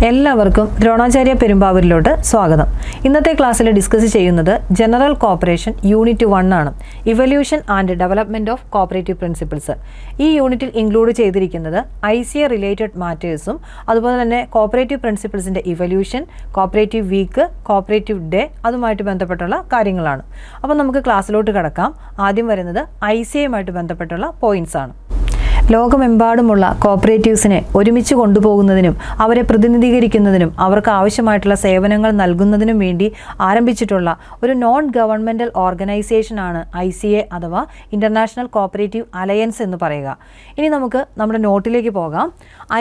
എല്ലാവർക്കും ദ്രോണാചാര്യ പെരുമ്പാവൂരിലോട്ട് സ്വാഗതം. ഇന്നത്തെ ക്ലാസ്സിൽ ഡിസ്കസ് ചെയ്യുന്നത് ജനറൽ കോപ്പറേഷൻ യൂണിറ്റ് 1 ആണ്, evolution and development of cooperative principles. ഈ യൂണിറ്റിൽ ഇൻക്ലൂഡ് ചെയ്തിരിക്കുന്നത് ICA റിലേറ്റഡ് മാറ്റേഴ്സും അതുപോലെ തന്നെ കോപ്പറേറ്റീവ് പ്രിൻസിപ്പിൾസിൻ്റെ evolution, cooperative week, cooperative day അതുമായിട്ട് ബന്ധപ്പെട്ടുള്ള കാര്യങ്ങളാണ്. അപ്പോൾ നമുക്ക് ക്ലാസ്സിലോട്ട് കടക്കാം. ആദ്യം വരുന്നത് ICAയുമായിട്ട് ബന്ധപ്പെട്ടുള്ള പോയിൻറ്റ്സ് ആണ്. ലോകമെമ്പാടുമുള്ള കോപ്പറേറ്റീവ്സിനെ ഒരുമിച്ച് കൊണ്ടുപോകുന്നതിനും അവരെ പ്രതിനിധീകരിക്കുന്നതിനും അവർക്ക് ആവശ്യമായിട്ടുള്ള സേവനങ്ങൾ നൽകുന്നതിനും വേണ്ടി ആരംഭിച്ചിട്ടുള്ള ഒരു നോൺ ഗവൺമെൻറ്റൽ ഓർഗനൈസേഷനാണ് ICA അഥവാ ഇൻ്റർനാഷണൽ കോപ്പറേറ്റീവ് അലയൻസ് എന്ന് പറയുക. ഇനി നമുക്ക് നമ്മുടെ നോട്ടിലേക്ക് പോകാം.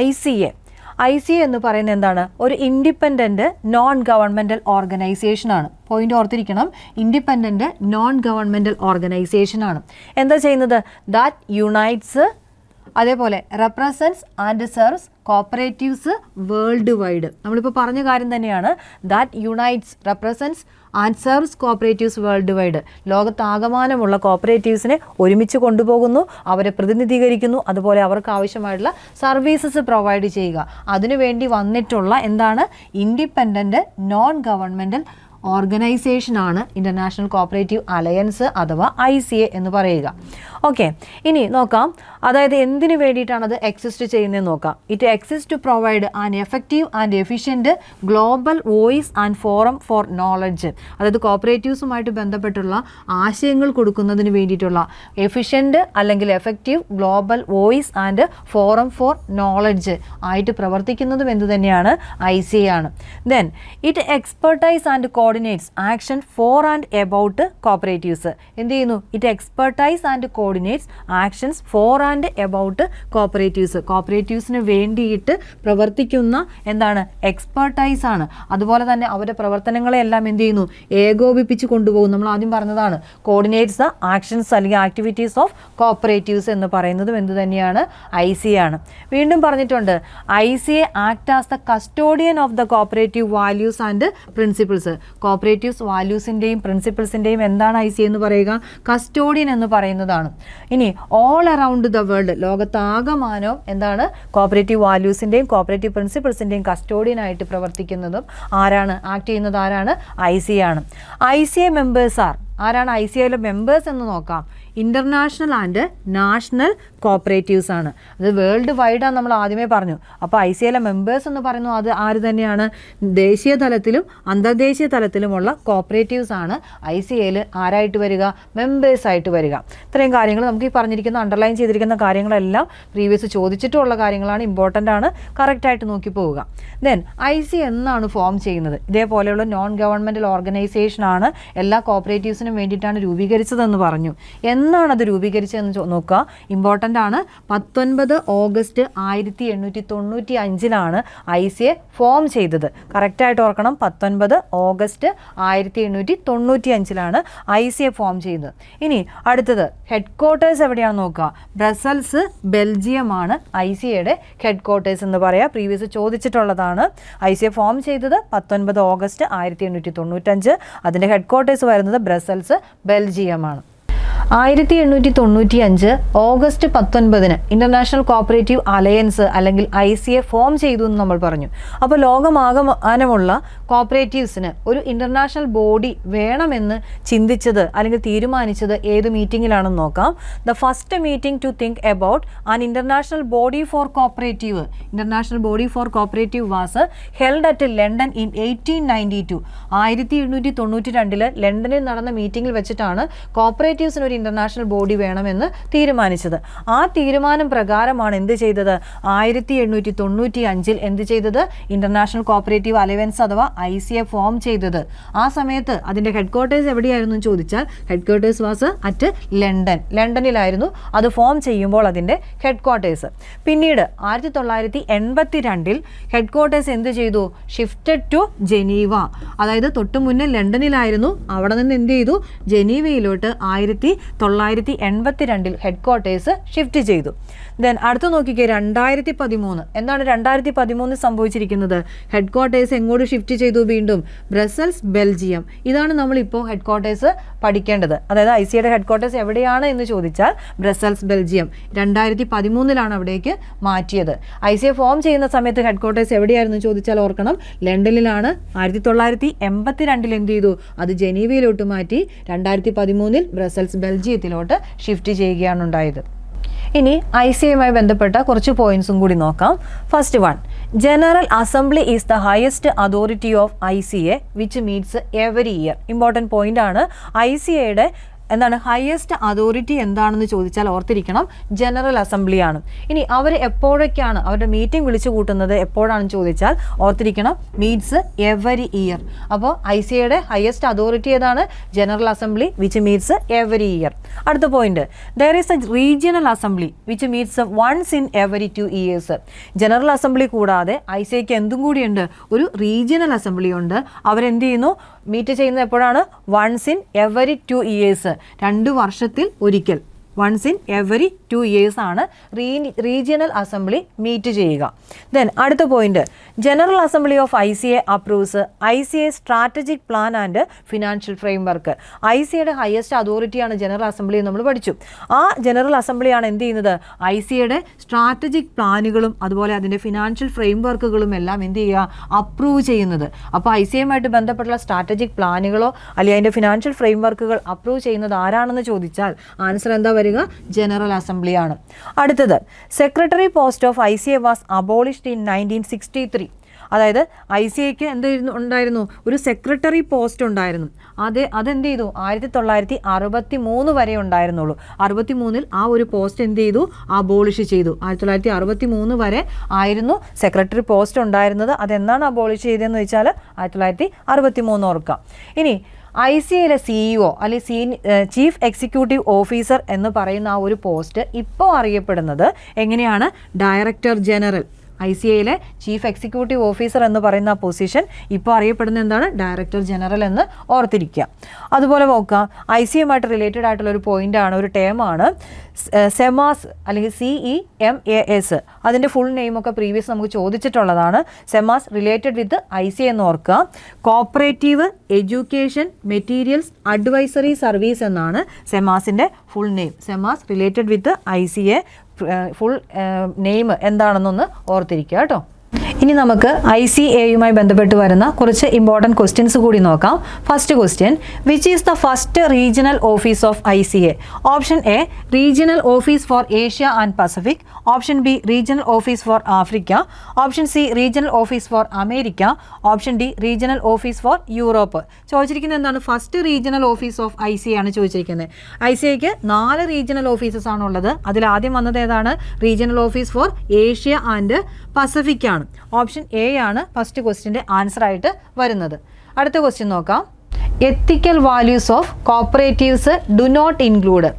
ICA എന്ന് പറയുന്നത് എന്താണ്? ഒരു ഇൻഡിപെൻഡൻറ്റ് നോൺ ഗവൺമെൻറ്റൽ ഓർഗനൈസേഷനാണ്. പോയിന്റ് ഓർത്തിരിക്കണം, ഇൻഡിപെൻഡൻറ്റ് നോൺ ഗവൺമെൻറ്റൽ ഓർഗനൈസേഷനാണ്. എന്താ ചെയ്യുന്നത്? ദാറ്റ് യുണൈറ്റ്സ്, അതേപോലെ represents and serves cooperatives world wide. നമ്മളിപ്പോൾ പറഞ്ഞ കാര്യം തന്നെയാണ്. That unites, represents and serves cooperatives world wide. ലോകത്താകമാനമുള്ള കോപ്പറേറ്റീവ്സിനെ ഒരുമിച്ച് കൊണ്ടുപോകുന്നു, അവരെ പ്രതിനിധീകരിക്കുന്നു, അതുപോലെ അവർക്ക് ആവശ്യമായിട്ടുള്ള സർവീസസ് പ്രൊവൈഡ് ചെയ്യുക. അതിനുവേണ്ടി വന്നിട്ടുള്ള എന്താണ്? ഇൻഡിപെൻഡൻറ്റ് നോൺ ഗവൺമെൻറ്റൽ ഓർഗനൈസേഷനാണ് ഇൻ്റർനാഷണൽ കോപ്പറേറ്റീവ് അലയൻസ് അഥവാ ICA എന്ന് പറയുക. ഓക്കെ, ഇനി നോക്കാം. അതായത് എന്തിനു വേണ്ടിയിട്ടാണ് അത് എക്സിസ്റ്റ് ചെയ്യുന്നതെന്ന് നോക്കാം. It exist to provide an effective and efficient global voice and forum for knowledge. അതായത് കോപ്പറേറ്റീവ്സുമായിട്ട് ബന്ധപ്പെട്ടുള്ള ആശയങ്ങൾ കൊടുക്കുന്നതിന് വേണ്ടിയിട്ടുള്ള എഫിഷ്യൻറ്റ് അല്ലെങ്കിൽ effective global voice and forum for knowledge ആയിട്ട് പ്രവർത്തിക്കുന്നതും എന്തു തന്നെയാണ്? ICA ആണ്. Then it expertise and coordinates action for and about cooperatives. എന്ത് ചെയ്യുന്നു? It expertise and coordinates actions for and about cooperatives. കോപ്പറേറ്റീവ്സിന് വേണ്ടിയിട്ട് പ്രവർത്തിക്കുന്ന എന്താണ്? എക്സ്പെർട്ടൈസ് ആണ്. അതുപോലെ തന്നെ അവരുടെ പ്രവർത്തനങ്ങളെല്ലാം എന്ത് ചെയ്യുന്നു? ഏകോപിപ്പിച്ച് കൊണ്ടുപോകും. നമ്മൾ ആദ്യം പറഞ്ഞതാണ് കോർഡിനേറ്റ്സ് ദ ആക്ഷൻസ് അല്ലെങ്കിൽ ആക്ടിവിറ്റീസ് ഓഫ് കോപ്പറേറ്റീവ്സ് എന്ന് പറയുന്നതും എന്ത് തന്നെയാണ്? ICA ആണ്. വീണ്ടും പറഞ്ഞിട്ടുണ്ട് ICA act as the custodian of the cooperative values and principles. Cooperatives വാല്യൂസിൻ്റെയും പ്രിൻസിപ്പിൾസിൻ്റെയും എന്താണ് ICA എന്ന് പറയുക? കസ്റ്റോഡിയൻ എന്ന് പറയുന്നതാണ്. ഇനി ഓൾ അറൗണ്ട് ദ വേൾഡ്, ലോകത്താകമാനവും എന്താണ്? കോപ്പറേറ്റീവ് വാല്യൂസിൻ്റെയും കോപ്പറേറ്റീവ് പ്രിൻസിപ്പിൾസിൻ്റെയും കസ്റ്റോഡിയനായിട്ട് പ്രവർത്തിക്കുന്നതും ആരാണ്? ആക്ട് ചെയ്യുന്നത് ആരാണ്? ICA ആണ്. ICA മെമ്പേഴ്സ് ആരാണ്? ICAയിലെ മെമ്പേഴ്സ് എന്ന് നോക്കാം. ഇൻ്റർനാഷണൽ ആൻഡ് നാഷണൽ കോപ്പറേറ്റീവ്സ് ആണ്. അത് വേൾഡ് വൈഡാണ് നമ്മൾ ആദ്യമേ പറഞ്ഞു. അപ്പോൾ ICAയിലെ മെമ്പേഴ്സ് എന്ന് പറയുന്നത് അത് ആര് തന്നെയാണ്? ദേശീയ തലത്തിലും അന്തർദേശീയ തലത്തിലുമുള്ള കോപ്പറേറ്റീവ്സ് ആണ് ICAയിൽ ആരായിട്ട് വരിക? മെമ്പേഴ്സായിട്ട് വരിക. ഇത്രയും കാര്യങ്ങൾ നമുക്ക് ഈ പറഞ്ഞിരിക്കുന്ന അണ്ടർലൈൻ ചെയ്തിരിക്കുന്ന കാര്യങ്ങളെല്ലാം പ്രീവിയസ് ചോദിച്ചിട്ടുള്ള കാര്യങ്ങളാണ്, ഇമ്പോർട്ടൻ്റ് ആണ്, കറക്റ്റായിട്ട് നോക്കി പോവുക. ദെൻ ICA എന്നാണ് ഫോം ചെയ്യുന്നത്? ഇതേപോലെയുള്ള നോൺ ഗവൺമെൻറ്റൽ ഓർഗനൈസേഷനാണ്, എല്ലാ കോപ്പറേറ്റീവ്സിനും വേണ്ടിയിട്ടാണ് രൂപീകരിച്ചതെന്ന് പറഞ്ഞു. എന്നാണ് അത് രൂപീകരിച്ചതെന്ന് നോക്കുക, ഇമ്പോർട്ടൻ്റ് ആണ്. 19 ഓഗസ്റ്റ് 1895 ICA ഫോം ചെയ്തത്. കറക്റ്റായിട്ട് ഓർക്കണം, 19 ഓഗസ്റ്റ് 1895 ICA ഫോം ചെയ്തത്. ഇനി അടുത്തത് ഹെഡ് ക്വാർട്ടേഴ്സ് എവിടെയാണെന്ന് നോക്കുക. ബ്രസൽസ്, ബെൽജിയമാണ് ICAയുടെ ഹെഡ് ക്വാർട്ടേഴ്സ് എന്ന് പറയുക. പ്രീവിയസ് ചോദിച്ചിട്ടുള്ളതാണ്. ICA ഫോം ചെയ്തത് 19 ഓഗസ്റ്റ് 1895. അതിൻ്റെ ഹെഡ് ക്വാർട്ടേഴ്സ് വരുന്നത് ബ്രസൽസ്, ബെൽജിയമാണ്. 1895 ഓഗസ്റ്റ് 19 ഇൻ്റർനാഷണൽ കോപ്പറേറ്റീവ് അലയൻസ് അല്ലെങ്കിൽ ICA ഫോം ചെയ്തു എന്ന് നമ്മൾ പറഞ്ഞു. അപ്പോൾ ലോകമാകമാനമുള്ള കോപ്പറേറ്റീവ്സിന് ഒരു ഇൻ്റർനാഷണൽ ബോഡി വേണമെന്ന് ചിന്തിച്ചത് അല്ലെങ്കിൽ തീരുമാനിച്ചത് ഏത് മീറ്റിങ്ങിലാണെന്ന് നോക്കാം. The first meeting to think about an international body for cooperative. International body for cooperative was held at London in 1892. 1892 ലണ്ടനിൽ നടന്ന മീറ്റിങ്ങിൽ വെച്ചിട്ടാണ് കോപ്പറേറ്റീവ്സിന് ഒരു ഇൻ്റർനാഷണൽ ബോഡി വേണമെന്ന് തീരുമാനിച്ചത്. ആ തീരുമാനം പ്രകാരമാണ് എന്ത് ചെയ്തത്? 1895 എന്ത് ചെയ്തത്? ഇൻ്റർനാഷണൽ കോപ്പറേറ്റീവ് അലയൻസ് അഥവാ ICA ഫോം ചെയ്തത്. ആ സമയത്ത് അതിൻ്റെ ഹെഡ് ക്വാർട്ടേഴ്സ് എവിടെയായിരുന്നു എന്ന് ചോദിച്ചാൽ ഹെഡ് ക്വാർട്ടേഴ്സ് വാസ് അറ്റ് ലണ്ടനിലായിരുന്നു അത് ഫോം ചെയ്യുമ്പോൾ അതിൻ്റെ ഹെഡ് ക്വാർട്ടേഴ്സ്. പിന്നീട് 1982 ഹെഡ് ക്വാർട്ടേഴ്സ് എന്ത് ചെയ്തു? Shifted to Geneva. അതായത് തൊട്ട് മുന്നേ ലണ്ടനിലായിരുന്നു, അവിടെ നിന്ന് എന്ത് ചെയ്തു? ജനീവയിലോട്ട് 1982 ഹെഡ് ക്വാർട്ടേഴ്സ് ഷിഫ്റ്റ് ചെയ്തു. ദെൻ അടുത്ത് നോക്കിക്കേ 2013. എന്താണ് 2013 സംഭവിച്ചിരിക്കുന്നത്? ഹെഡ് ക്വാർട്ടേഴ്സ് എങ്ങോട്ട് ഷിഫ്റ്റ് ചെയ്തു? വീണ്ടും ബ്രസൽസ്, ബെൽജിയം. ഇതാണ് നമ്മളിപ്പോൾ ഹെഡ് ക്വാർട്ടേഴ്സ് പഠിക്കേണ്ടത്. അതായത് ICAയുടെ ഹെഡ് ക്വാർട്ടേഴ്സ് എവിടെയാണ് എന്ന് ചോദിച്ചാൽ ബ്രസൽസ്, ബെൽജിയം. 2013 അവിടേക്ക് മാറ്റിയത്. ICA ഫോം ചെയ്യുന്ന സമയത്ത് ഹെഡ് ക്വാർട്ടേഴ്സ് എവിടെയായിരുന്നു ചോദിച്ചാൽ ഓർക്കണം, ലണ്ടനിലാണ്. 1982 എന്ത് ചെയ്തു? അത് ജനീവയിലോട്ട് മാറ്റി. 2013 ബ്രസൽസ്, ബെൽജിയത്തിലോട്ട് ഷിഫ്റ്റ് ചെയ്യുകയാണ് ഉണ്ടായത്. ഇനി ICAയുമായി ബന്ധപ്പെട്ട കുറച്ച് പോയിന്റ്സും കൂടി നോക്കാം. First one, general assembly is the highest authority of ICA which meats every year. Important point ആണ്. ICAയുടെ എന്താണ് ഹയസ്റ്റ് അതോറിറ്റി എന്താണെന്ന് ചോദിച്ചാൽ ഓർത്തിരിക്കണം, ജനറൽ അസംബ്ലിയാണ്. ഇനി അവർ എപ്പോഴൊക്കെയാണ് അവരുടെ മീറ്റിംഗ് വിളിച്ചു കൂട്ടുന്നത് എപ്പോഴാണെന്ന് ചോദിച്ചാൽ ഓർത്തിരിക്കണം, മീറ്റ്സ് എവരി ഇയർ. അപ്പോൾ ICAയുടെ ഹയസ്റ്റ് അതോറിറ്റി ഏതാണ്? General assembly which meets every year. അടുത്ത point, there is a regional assembly which meets once in every 2 years. General assembly കൂടാതെ ICAയ്ക്ക് എന്തും കൂടിയുണ്ട്? ഒരു റീജിയണൽ അസംബ്ലി ഉണ്ട്. അവരെന്ത് ചെയ്യുന്നു? മീറ്റ് ചെയ്യുന്നത് എപ്പോഴാണ്? Once in every 2 years. 2 വർഷത്തിൽ ഒരിക്കൽ. വൺസ് ഇൻ എവരി 2 years ആണ് റീജിയണൽ അസംബ്ലി മീറ്റ് ചെയ്യുക. ദെൻ അടുത്ത point, general assembly of ICA approves ICA strategic plan and financial framework. ICAയുടെ ഹയസ്റ്റ് അതോറിറ്റിയാണ് ജനറൽ അസംബ്ലി നമ്മൾ പഠിച്ചു. ആ ജനറൽ അസംബ്ലിയാണ് എന്ത് ചെയ്യുന്നത്? ICAയുടെ സ്ട്രാറ്റജിക് പ്ലാനുകളും അതുപോലെ അതിൻ്റെ ഫിനാൻഷ്യൽ ഫ്രെയിംവർക്കുകളും എല്ലാം എന്ത് ചെയ്യുക? അപ്രൂവ് ചെയ്യുന്നത്. അപ്പോൾ ICAയുമായിട്ട് ബന്ധപ്പെട്ടുള്ള സ്ട്രാറ്റജിക് പ്ലാനുകളോ അല്ലെങ്കിൽ അതിൻ്റെ ഫിനാൻഷ്യൽ ഫ്രെയിംവർക്കുകൾ അപ്രൂവ് ചെയ്യുന്നത് ആരാണെന്ന് ചോദിച്ചാൽ ആൻസർ എന്താ വരിക? ജനറൽ അസംബ്ലിയാണ്. അടുത്തത്, secretary post of ICA was abolished in 1963. അതായത് ICAയ്ക്ക് ഉണ്ടായിരുന്നു? ഒരു സെക്രട്ടറി പോസ്റ്റ് ഉണ്ടായിരുന്നു. അതെന്ത് ചെയ്തു? 1963 വരെ ഉണ്ടായിരുന്നുള്ളൂ. 63 ആ ഒരു പോസ്റ്റ് എന്ത് ചെയ്തു? അബോളിഷ് ചെയ്തു. 1963 വരെ ആയിരുന്നു സെക്രട്ടറി പോസ്റ്റ് ഉണ്ടായിരുന്നത്. അതെന്നാണ് അബോളിഷ് ചെയ്തതെന്ന് വെച്ചാൽ 1963 ഓർക്കാം. ഇനി ICAയിലെ CEO അല്ലെങ്കിൽ ചീഫ് എക്സിക്യൂട്ടീവ് ഓഫീസർ എന്ന് പറയുന്ന ആ ഒരു പോസ്റ്റ് ഇപ്പോൾ അറിയപ്പെടുന്നത് എങ്ങനെയാണ്? Director general. ICAയിലെ ചീഫ് എക്സിക്യൂട്ടീവ് ഓഫീസർ എന്ന് പറയുന്ന പൊസിഷൻ ഇപ്പോൾ അറിയപ്പെടുന്ന എന്താണ്? ഡയറക്ടർ ജനറൽ എന്ന് ഓർത്തിരിക്കുക. അതുപോലെ നോക്കാം, ICAയുമായിട്ട് റിലേറ്റഡ് ആയിട്ടുള്ള ഒരു പോയിൻ്റാണ്, ഒരു ടേമാണ് സെമാസ് അല്ലെങ്കിൽ CEMAS. അതിൻ്റെ ഫുൾ നെയിമൊക്കെ പ്രീവിയസ് നമുക്ക് ചോദിച്ചിട്ടുള്ളതാണ്. സെമാസ് റിലേറ്റഡ് വിത്ത് ICA എന്ന് ഓർക്കുക. Cooperative education materials advisory service എന്നാണ് സെമാസിൻ്റെ ഫുൾ നെയിം. സെമാസ് related with ICA full name എന്താണെന്നൊന്ന് ഓർത്തിരിക്കുക കേട്ടോ. ഇനി നമുക്ക് ICAയുമായി ബന്ധപ്പെട്ട് വരുന്ന കുറച്ച് ഇമ്പോർട്ടൻറ്റ് ക്വസ്റ്റ്യൻസ് കൂടി നോക്കാം. First question, which is the first regional office of ICA? Option A, regional office for Asia and Pacific. Option B, regional office four Africa. Option C, regional office four America. Option D, regional office four Europe. ചോദിച്ചിരിക്കുന്നത് എന്താണ്? First regional office of ICA ആണ് ചോദിച്ചിരിക്കുന്നത്. ICAയ്ക്ക് 4 regional offices ആണുള്ളത്. അതിൽ ആദ്യം വന്നത് ഏതാണ്? Regional office for Asia and Pacific ആണ്. ഓപ്ഷൻ എ ആണ് ഫസ്റ്റ് ക്വസ്റ്റ്യൻ്റെ ആൻസർ ആയിട്ട് വരുന്നത്. അടുത്ത ക്വസ്റ്റ്യൻ നോക്കാം. Ethical values of cooperatives do not include.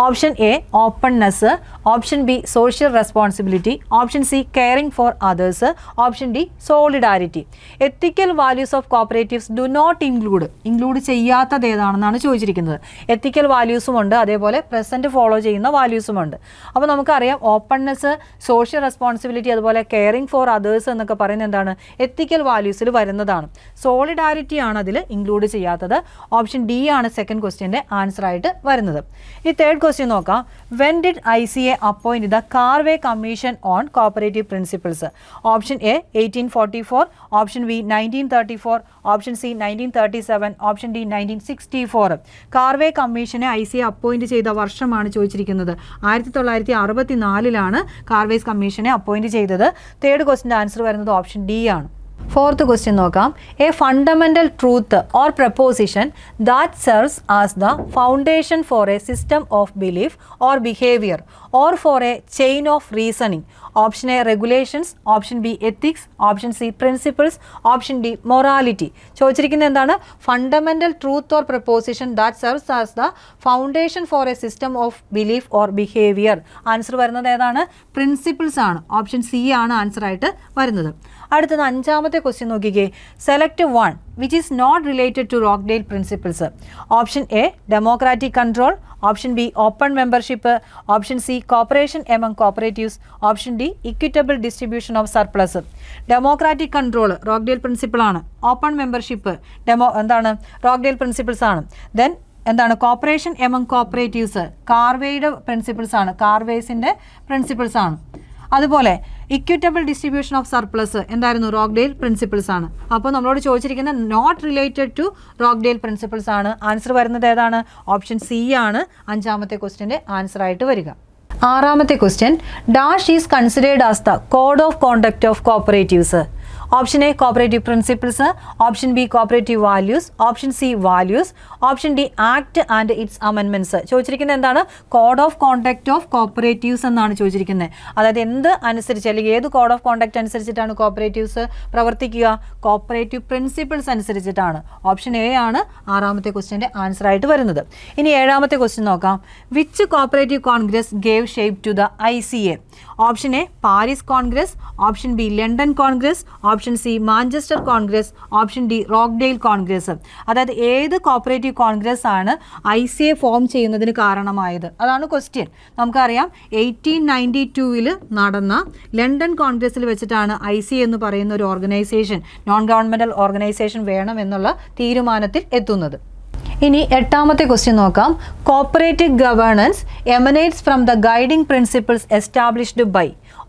Option A, openness. Option B, social responsibility. Option C, caring for others. Option D, solidarity. Ethical values of cooperatives do not include ചെയ്യാത്തത് ഏതാണെന്നാണ് ചോദിച്ചിരിക്കുന്നത്. എത്തിക്കൽ വാല്യൂസും ഉണ്ട്, അതേപോലെ present follow ചെയ്യുന്ന വാല്യൂസും ഉണ്ട്. അപ്പോൾ നമുക്കറിയാം openness, social responsibility, അതുപോലെ കെയറിംഗ് ഫോർ അതേഴ്സ് എന്നൊക്കെ പറയുന്നത് എന്താണ്? എത്തിക്കൽ വാല്യൂസിൽ വരുന്നതാണ്. സോളിഡാരിറ്റി ആണ് അതിൽ ഇൻക്ലൂഡ് ചെയ്യാത്തത്. ഓപ്ഷൻ ഡി ആണ് സെക്കൻഡ് ക്വസ്റ്റ്യൻ്റെ ആൻസർ ആയിട്ട് വരുന്നത്. ഈ തേർഡ് ക്വസ്റ്റ്യൻ നോക്കാം. When did ICA appoint the Karve commission on cooperative principles? Option A 1844, option B 1934, option C 1937, option D 1964. Karve കമ്മീഷനെ ICA അപ്പോയിന്റ് ചെയ്ത വർഷമാണ് ചോദിച്ചിരിക്കുന്നത്. 1964 കാർവേസ് കമ്മീഷനെ അപ്പോയിന്റ് ചെയ്തത്. തേർഡ് ക്വസ്റ്റിൻ്റെ ആൻസർ വരുന്നത് ഓപ്ഷൻ ഡി ആണ്. ഫോർത്ത് ക്വസ്റ്റ്യൻ നോക്കാം. A fundamental truth or proposition that serves as the foundation for a system of belief or behaviour or for a chain of reasoning. Option A regulations, option B ethics, option C principles, option D morality. ചോദിച്ചിരിക്കുന്നത് എന്താണ്? Fundamental truth or proposition that serves as the foundation for a system of belief or behaviour. Answer വരുന്നത് ഏതാണ്? Principles ആണ്. Option C ആണ് answer ആയിട്ട് വരുന്നത്. അടുത്തത് 5ാമത്തെ ക്വസ്റ്റ്യൻ നോക്കിക്കേ. Select one which is not related to Rochdale principles. Option A democratic control, option B open membership, option C cooperation among cooperatives, option D equitable distribution of surplus. Democratic control Rochdale principle ആണ്. Open membership എന്താണ് Rochdale principles ആണ്. Then എന്താണ് cooperation among cooperatives കാർവേയുടെ principles ആണ്, കാർവേസിൻ്റെ principles ആണ്. അതുപോലെ equitable distribution of surplus എന്തായിരുന്നു റോക്ക്ഡെയിൽ പ്രിൻസിപ്പിൾസ് ആണ്. അപ്പോൾ നമ്മളോട് ചോദിച്ചിരിക്കുന്ന not related to Rochdale principles ആണ്. ആൻസർ വരുന്നത് ഏതാണ്? ഓപ്ഷൻ സി ആണ് 5ാമത്തെ ക്വസ്റ്റ്യൻ്റെ ആൻസർ ആയിട്ട് വരിക. 6ാമത്തെ question dash is considered as the code of conduct of cooperatives. Option A cooperative principles, option B cooperative values, option C values, option D act and its amendments. ചോദിച്ചിരിക്കുന്നത് എന്താണ്? Code of conduct of cooperatives എന്നാണ് ചോദിച്ചിരിക്കുന്നത്. അതായത് എന്ത് അനുസരിച്ച് അല്ലെങ്കിൽ ഏത് code of conduct അനുസരിച്ചിട്ടാണ് കോപ്പറേറ്റീവ്സ് പ്രവർത്തിക്കുക? കോപ്പറേറ്റീവ് പ്രിൻസിപ്പിൾസ് അനുസരിച്ചിട്ടാണ്. ഓപ്ഷൻ എ ആണ് 6ാമത്തെ ക്വസ്റ്റ്യൻ്റെ ആൻസർ ആയിട്ട് വരുന്നത്. ഇനി 7ാമത്തെ ക്വസ്റ്റ്യൻ നോക്കാം. Which cooperative Congress gave shape to the ICA? Option A Paris Congress, option B London Congress, option C Manchester Congress, option D Rochdale Congress. അതായത് ഏത് കോപ്പറേറ്റീവ് കോൺഗ്രസ് ആണ് ICA ഫോം ചെയ്യുന്നതിന് കാരണമായത്? അതാണ് ക്വസ്റ്റ്യൻ. നമുക്കറിയാം 1892 നടന്ന ലണ്ടൻ കോൺഗ്രസ്സിൽ വെച്ചിട്ടാണ് ICA എന്ന് പറയുന്ന ഒരു ഓർഗനൈസേഷൻ, നോൺ ഗവൺമെൻറ്റൽ ഓർഗനൈസേഷൻ വേണമെന്നുള്ള തീരുമാനത്തിൽ എത്തുന്നത്. ഇനി 8ാമത്തെ ക്വസ്റ്റ്യൻ നോക്കാം. Cooperative governance emanates from the guiding principles established by.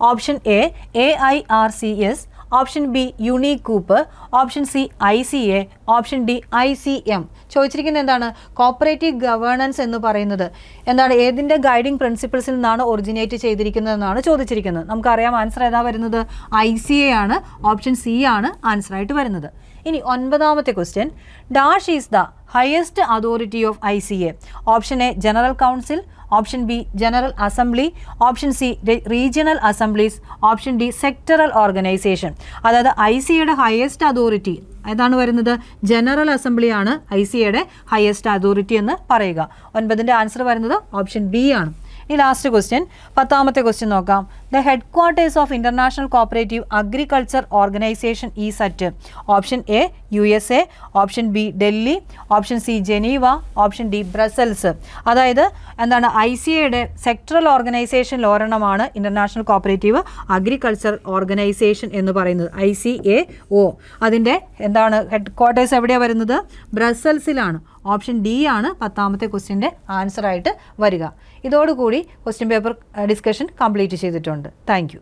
Option A AIRCS, option B unique cooper, option C ICA, option D ICM. ചോദിച്ചിരിക്കുന്നത് എന്താണ്? കോപ്പറേറ്റീവ് ഗവേണൻസ് എന്ന് പറയുന്നത് എന്താണ്? ഏതിൻ്റെ ഗൈഡിംഗ് പ്രിൻസിപ്പിൾസിൽ നിന്നാണ് ഒറിജിനേറ്റ് ചെയ്തിരിക്കുന്നതെന്നാണ് ചോദിച്ചിരിക്കുന്നത്. നമുക്കറിയാം ആൻസർ ഏതാ വരുന്നത്? ICA ആണ്. ഓപ്ഷൻ സി ആണ് ആൻസർ ആയിട്ട് വരുന്നത്. ഇനി 9ാമത്തെ question dash is the highest authority of ICA. Option A general council, option B general assembly, option C regional assemblies, option D sectoral organisation. അതായത് ICAയുടെ ഹയസ്റ്റ് അതോറിറ്റി ഏതാണ് വരുന്നത്? ജനറൽ അസംബ്ലിയാണ് ICAയുടെ ഹയസ്റ്റ് അതോറിറ്റി എന്ന് പറയുക. 9ന്റെ ആൻസർ വരുന്നത് ഓപ്ഷൻ ബി ആണ്. ഈ ലാസ്റ്റ് ക്വസ്റ്റ്യൻ 10ാമത്തെ ക്വസ്റ്റ്യൻ നോക്കാം. The headquarters of international cooperative agriculture organisation is at. Option A USA, option B Delhi, option C Geneva, option D Brussels. അതായത് എന്താണ്? ICAയുടെ സെക്ടറൽ ഓർഗനൈസേഷനിൽ ഒരെണ്ണമാണ് ഇന്റർനാഷണൽ കോപ്പറേറ്റീവ് അഗ്രികൾച്ചർ ഓർഗനൈസേഷൻ എന്ന് പറയുന്നത്, ICAO. അതിൻ്റെ എന്താണ് ഹെഡ് ക്വാർട്ടേഴ്സ് എവിടെയാണ് വരുന്നത്? ബ്രസൽസിലാണ്. ഓപ്ഷൻ ഡി ആണ് 10ാമത്തെ ക്വസ്റ്റ്യൻ്റെ ആൻസർ ആയിട്ട് വരിക. ഇതോടുകൂടി ക്വസ്റ്റ്യൻ പേപ്പർ ഡിസ്കഷൻ കംപ്ലീറ്റ് ചെയ്തിട്ടുണ്ട്. Thank you.